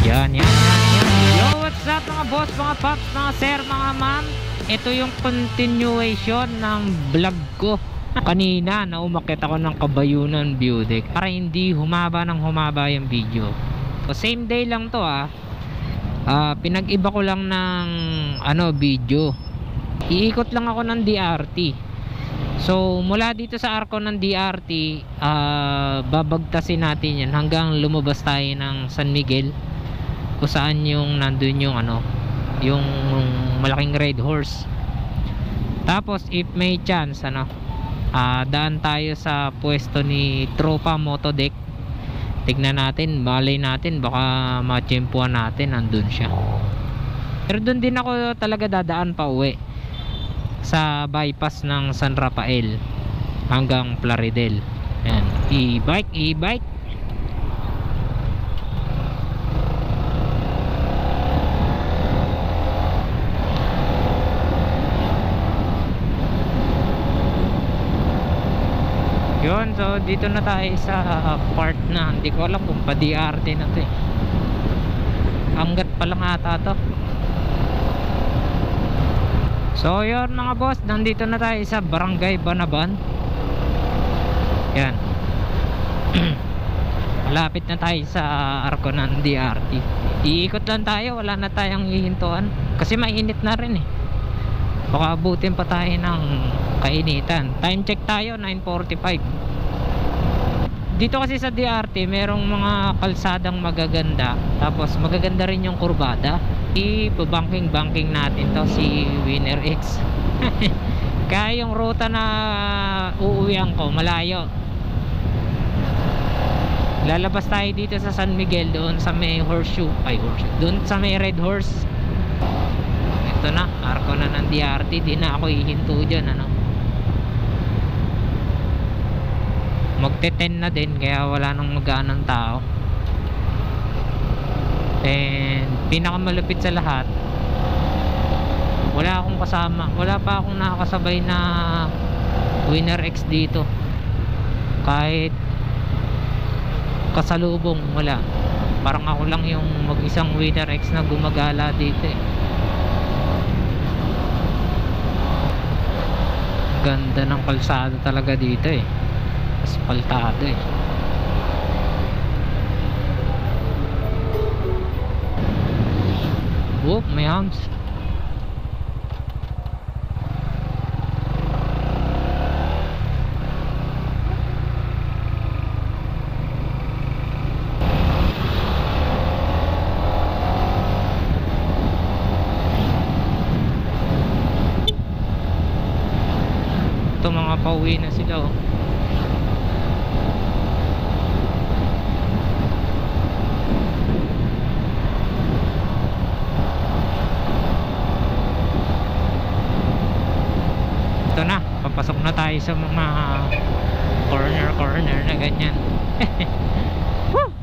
Yan, yan, yan, yan. Yo, what's up mga boss, mga paps, mga sir, mga ma'am. Ito yung continuation ng vlog ko kanina na umakyat ako ng Kabayunan View Deck para hindi humaba ng humaba yung video. So, same day lang to pinag-iba ko lang ng video. Iikot lang ako ng DRT. So mula dito sa arko ng DRT, babagtasin natin yan hanggang lumabas tayo ng San Miguel, kung saan yung nandun yung yung malaking red horse. Tapos if may chance daan tayo sa pwesto ni Tropa Motodeck. Tignan natin, malay natin, baka matsyempuan natin nandun siya. Pero dun din ako talaga dadaan pa uwi sa bypass ng San Rafael hanggang Plaridel. Ayan, e-bike. Yun, so dito na tayo sa part na hindi ko alam kung pa-DRT na to hanggat pa lang ata to. So yun mga boss, nandito na tayo sa Barangay Banaban. Yan. Malapit na tayo sa arko ng DRT. Iikot lang tayo, wala na tayong hihintuan kasi mainit na rin baka abutin pa tayo ng kainitan. Time check tayo 9:45. Dito kasi sa DRT merong mga kalsadang magaganda, tapos magaganda rin yung kurbada. Ipabanking natin to si Winner X. Kaya yung ruta na uuwian ko malayo. Lalabas tayo dito sa San Miguel, doon sa may horseshoe, doon sa may red horse. Ito na, arko na ng DRT. Di na ako ihinto dyan magte-10 na din, kaya wala nang mag-aanong tao. And pinakamalupit sa lahat, wala akong kasama, wala pa akong nakakasabay na Winner X dito. Kahit kasalubong, wala. Parang ako lang yung mag-isang Winner X na gumagala dito Ganda ng kalsada talaga dito aspaltado Whoop, may hounds. Ito mga pauwi na sila Ito na, papasok na tayo sa mga corner na ganyan. Woo!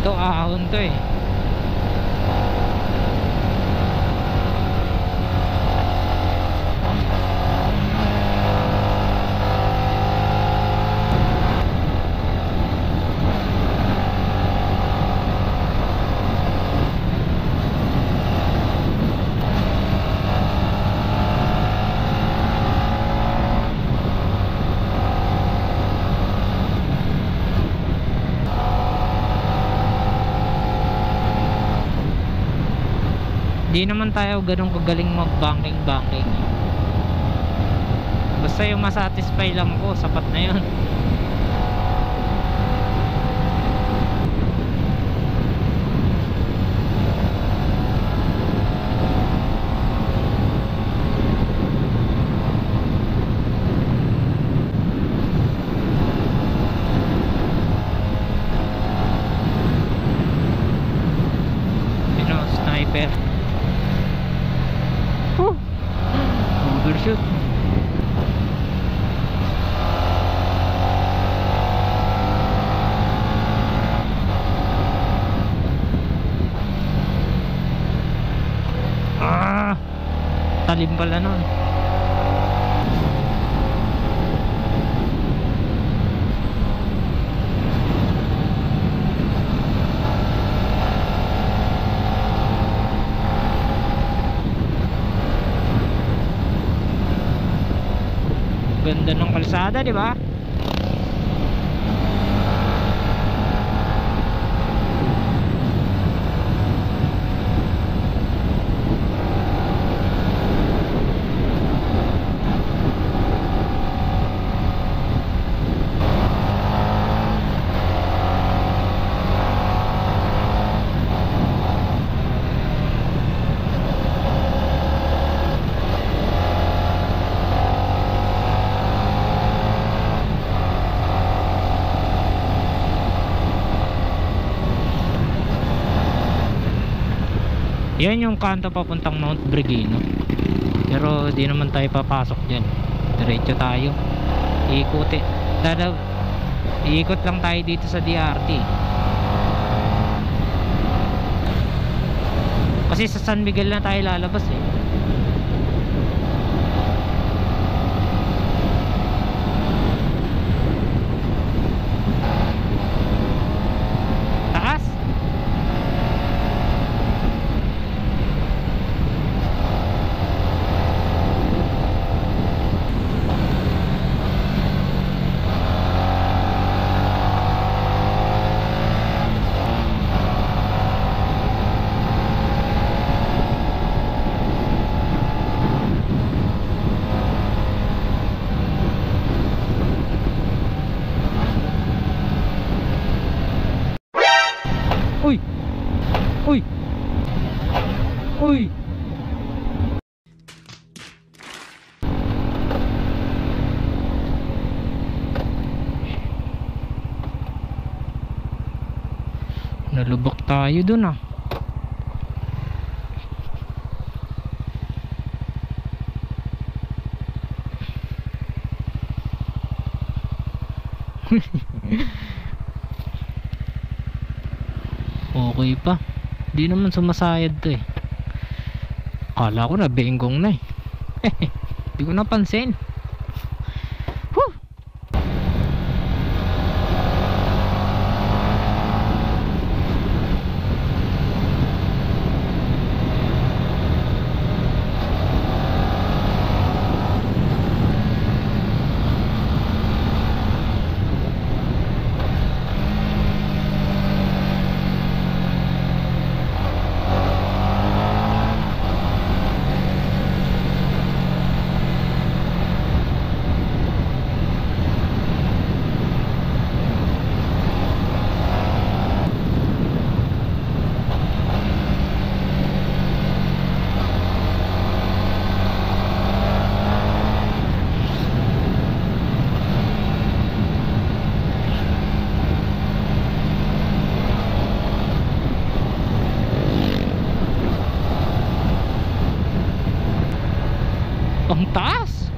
Ito ahon to Di naman tayo ganun kagaling mag-banking. Basta yung masatisfy lang ko, sapat na yun. Sniper. Overshoot. Talim pala nun. Ganda ng kalsada, di ba? Yan yung kanto papuntang Mount Brigino. Pero di naman tayo papasok dyan. Diretso tayo. Iikot lang tayo dito sa DRT. Kasi sa San Miguel na tayo lalabas eh. Taas. Uy! Uy! Uy! Nalubak tayo dun ah. Okay pa. Di naman sumasayad to eh. Akala ko na benggong na eh. Di ko napansin. Whew! Ang taas.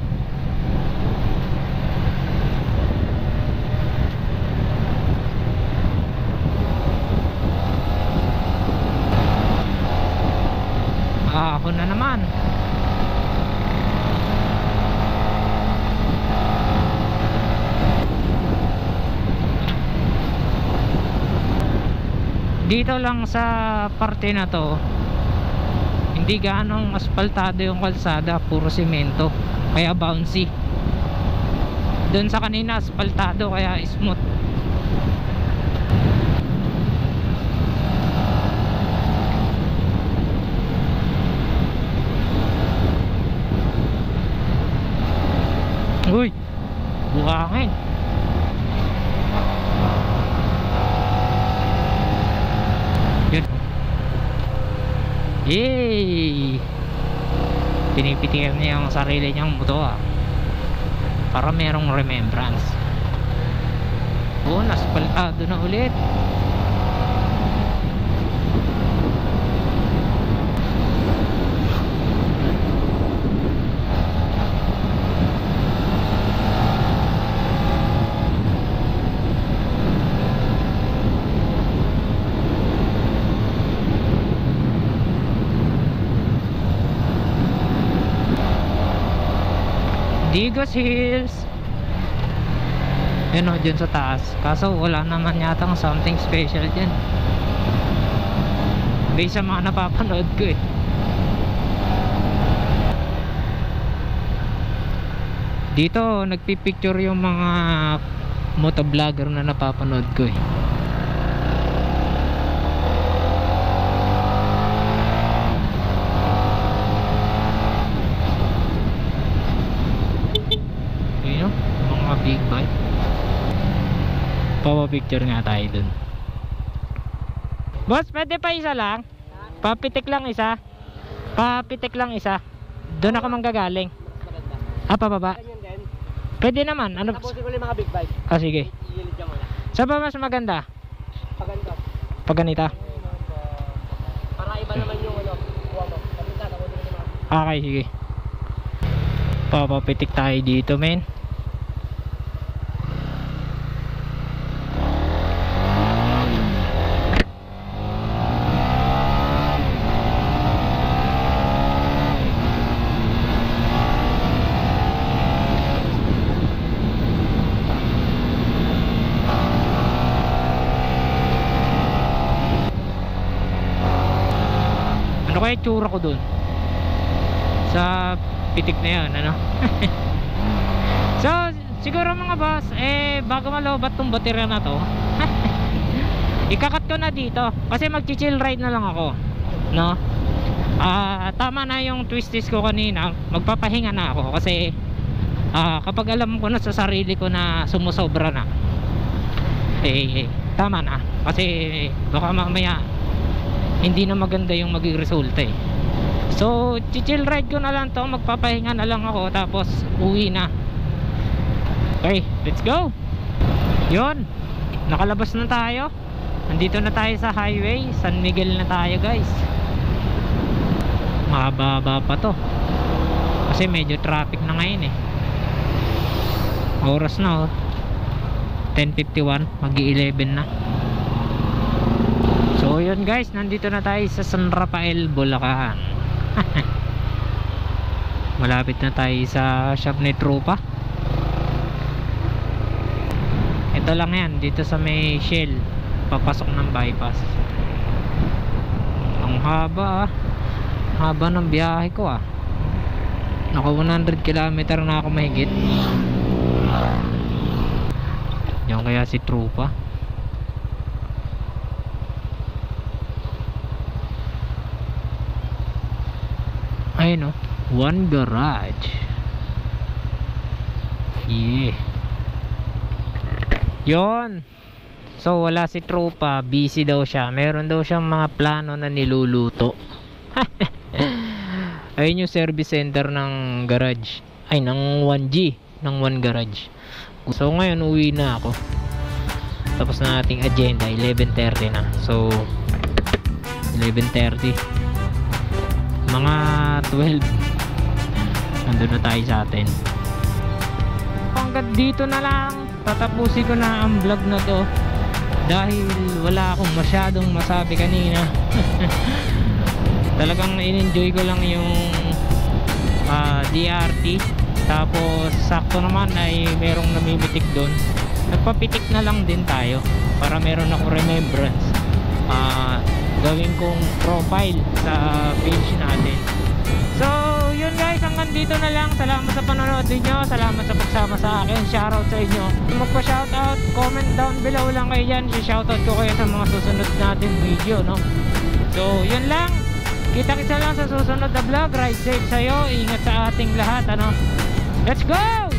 Ako na naman. Dito lang sa parte na to, hindi ganong asfaltado yung kalsada, puro semento, kaya bouncy. Doon sa kanina asfaltado, kaya smooth. Uy, buhangin. Yun. Yay! Pinipitikan niya ang sarili niyang motor para merong remembrance. Oh, naspaltado na ulit. Digos Hills. Yan o, dyan sa taas. Kaso wala naman yatang something special dyan based sa mga napapanood ko eh. Dito nagpipicture yung mga motovlogger na napapanood ko eh. Ayun, mga big bike. Papapicture nga tayo dun. Boss, pwede pa isa lang? Papitik lang isa. Papitik lang isa. Doon ako manggagaling. Ah, pababa. Pwede naman. Ano? Tapusin ko yung mga big bike. Ah, sige. Iilid ka muna. Saan ba mas maganda? Paganda. Pag ganito? Para iba naman yung ano. Kuha mo. Paganda, tapusin ko yung mga. Okay, sige. Papapitik tayo dito, men. Ano kaya tsura ko dun sa pitik na yun, ano? So siguro mga boss, bago malobat tong baterya na to, ikakat ko na dito kasi mag-chill ride na lang ako, no? Tama na yung twisties ko kanina. Magpapahinga na ako kasi kapag alam ko na sa sarili ko na sumusobra na, tama na kasi baka mamaya hindi na maganda yung maging resulta eh. So chill ride ko na lang to, magpapahinga na lang ako tapos uwi na. Okay, let's go. Yun, nakalabas na tayo. Nandito na tayo sa highway, San Miguel na tayo guys. Mahaba pa to kasi medyo traffic na ngayon eh. Oras na 10:51, mag-11 na. So yun guys, nandito na tayo sa San Rafael, Bulacan. Malapit na tayo sa shop ni Trupa. Ito lang yan, dito sa may Shell, papasok ng bypass. Ang haba haba ng biyahe ko ah. Naka 100 km na ako mahigit. Yan kaya si Trupa. Ayun o, One Garage. Yeah. Yon. So wala si Trupa, busy daw siya. Meron daw siyang mga plano na niluluto. Ayun yung service center ng garage. Ay, ng 1G, ng One Garage. So ngayon uwi na ako. Tapos na ating agenda, 11:30 na. So 11:30, mga 12 nandun na tayo sa atin. Hanggang dito na lang, tatapusin ko na ang vlog na to dahil wala akong masyadong masabi kanina. Talagang in-enjoy ko lang yung DRT. Tapos sakto naman ay merong namimitik doon. Nagpapitik na lang din tayo para meron ako remembrance. Gawin kong profile sa page natin. So yun guys, hanggang dito na lang. Salamat sa panonood niyo, salamat sa pagsama sa akin. Shoutout sa inyo. Magpa-shoutout, comment down below lang kayo dyan. Shoutout ko kayo sa mga susunod natin video, no? So yun lang, kita-kita lang sa susunod na vlog. Ride safe sa'yo, ingat sa ating lahat, ano? Let's go!